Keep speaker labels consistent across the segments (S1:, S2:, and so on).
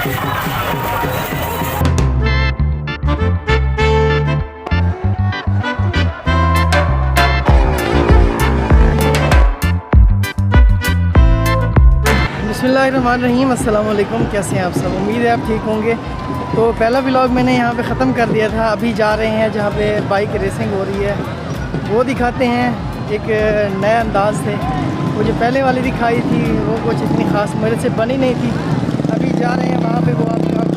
S1: बिस्मिल्लाहिर्रहमानिर्रहीम, अस्सलाम वालेकुम। कैसे हैं आप सब? उम्मीद है आप ठीक होंगे। तो पहला व्लॉग मैंने यहाँ पे ख़त्म कर दिया था। अभी जा रहे हैं जहाँ पे बाइक रेसिंग हो रही है, वो दिखाते हैं एक नए अंदाज से। वो जो पहले वाली दिखाई थी वो कुछ इतनी ख़ास मेरे से बनी नहीं थी। अभी जा रहे हैं वहाँ पे, वो आपको दिखाते हैं।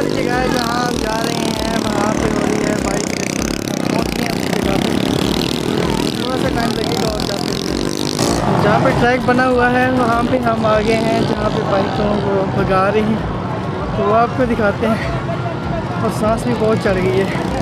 S1: जगह है जहाँ हम जा रहे हैं, वहाँ पे हो रही है बाइक रेसिंग। पहुँचते हैं उस जगह पे, थोड़ा सा टाइम लगेगा और जाते हैं। जहाँ पे ट्रैक बना हुआ है वहाँ पे हम आ गए हैं, जहाँ पे बाइकों को भगा रही हैं। तो वो आपको दिखाते हैं। और सांस भी बहुत चढ़ गई है।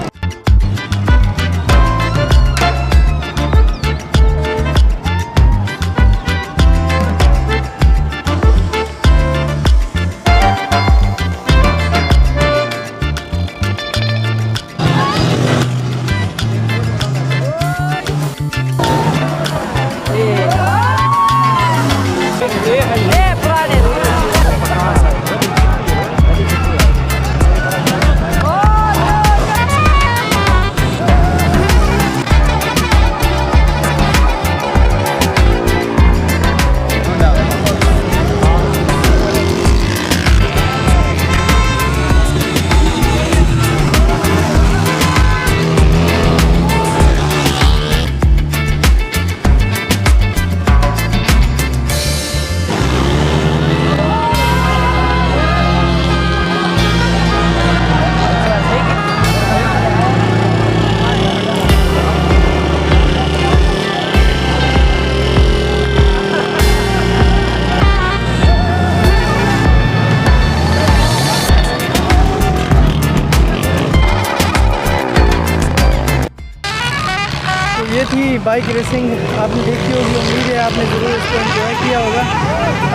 S1: ये थी बाइक रेसिंग, आपने देखी होगी। उम्मीद है आपने ज़रूर इसको एंजॉय किया होगा।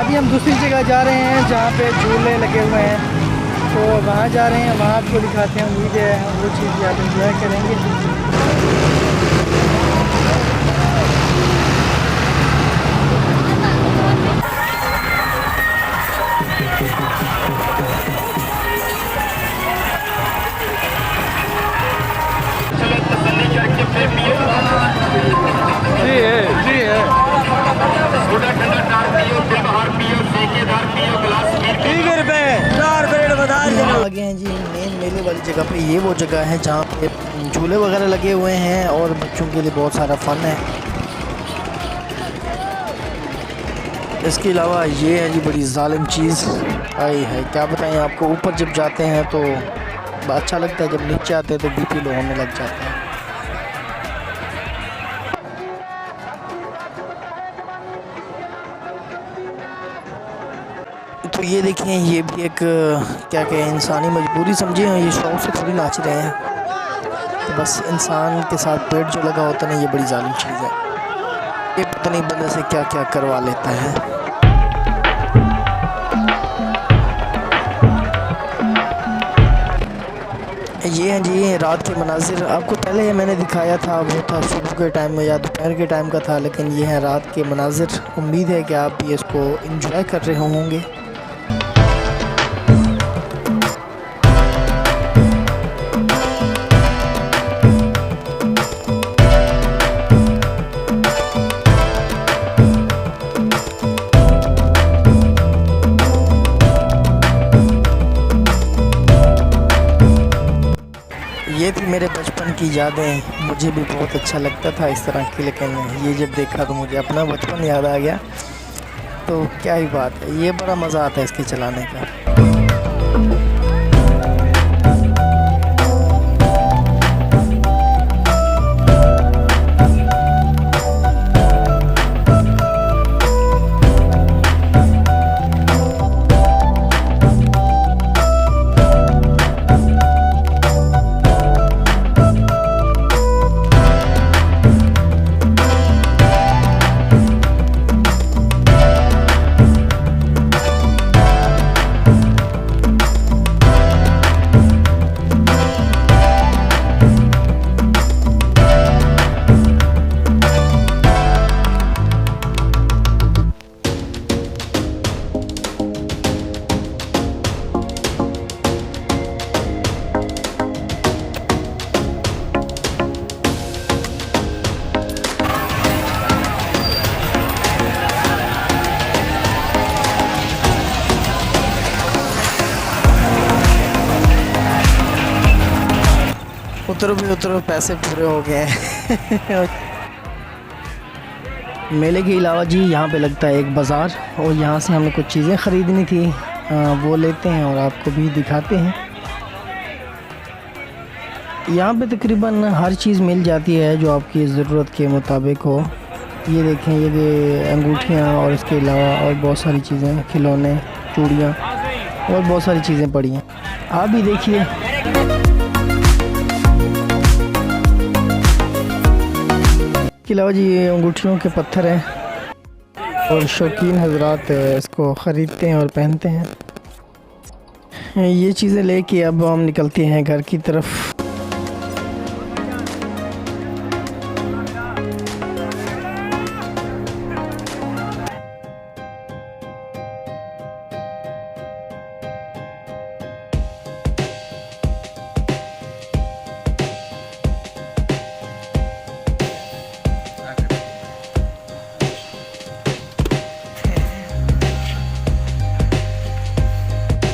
S1: अभी हम दूसरी जगह जा रहे हैं जहाँ पे झूले लगे हुए हैं, तो वहाँ जा रहे हैं, वहाँ आपको दिखाते हैं। उम्मीद है वो चीज़ भी आप एंजॉय करेंगे। जी है। आगे हैं जी मेन मेले वाली जगह पे। ये वो जगह है जहाँ पे झूले वगैरह लगे हुए हैं और बच्चों के लिए बहुत सारा फन है। इसके अलावा ये है जी बड़ी जालिम चीज़ आई है, क्या बताएं आपको। ऊपर जब जाते हैं तो अच्छा लगता है, जब नीचे आते हैं तो बीपी लो होने लग जाता है। तो ये देखें, ये भी एक क्या कहें इंसानी मजबूरी समझे हैं। ये शौक से थोड़ी नाच रहे हैं, तो बस इंसान के साथ पेट जो लगा होता है ना, ये बड़ी जालिम चीज़ है। ये पता नहीं बंदे से क्या क्या करवा लेता है। ये हैं जी रात के मनाजिर। आपको पहले मैंने दिखाया था, वो था सुबह के टाइम में या दोपहर के टाइम का था, लेकिन ये है रात के मनाजिर। उम्मीद है कि आप भी इसको एंजॉय कर रहे होंगे। ये थी मेरे बचपन की यादें। मुझे भी बहुत अच्छा लगता था इस तरह की, लेकिन ये जब देखा तो मुझे अपना बचपन याद आ गया। तो क्या ही बात है, ये बड़ा मज़ा आता है इसके चलाने का। उतरो भी उतरो, पैसे पूरे हो गए हैं। मेले के अलावा जी यहाँ पे लगता है एक बाज़ार, और यहाँ से हमें कुछ चीज़ें ख़रीदनी थी, वो लेते हैं और आपको भी दिखाते हैं। यहाँ पे तकरीबन हर चीज़ मिल जाती है जो आपकी ज़रूरत के मुताबिक हो। ये देखें, ये अंगूठियाँ और इसके अलावा और बहुत सारी चीज़ें, खिलौने, चूड़ियाँ और बहुत सारी चीज़ें पड़ी हैं, आप भी देखिए। इसके अलावा जी ये अंगूठियों के पत्थर हैं और शौकीन हजरात इसको ख़रीदते हैं और पहनते हैं। ये चीज़ें लेके अब हम निकलते हैं घर की तरफ।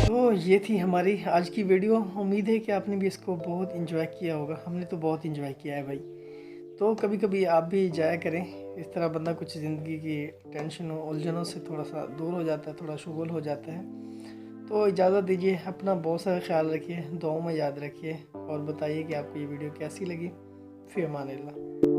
S1: तो ये थी हमारी आज की वीडियो। उम्मीद है कि आपने भी इसको बहुत इंजॉय किया होगा। हमने तो बहुत इंजॉय किया है भाई। तो कभी कभी आप भी जाया करें, इस तरह बंदा कुछ ज़िंदगी की टेंशनों उलझनों से थोड़ा सा दूर हो जाता है, थोड़ा शुगल हो जाता है। तो इजाज़त दीजिए, अपना बहुत सारा ख्याल रखिए, दुआओं में याद रखिए और बताइए कि आपको ये वीडियो कैसी लगी। फ़ी अमान अल्लाह।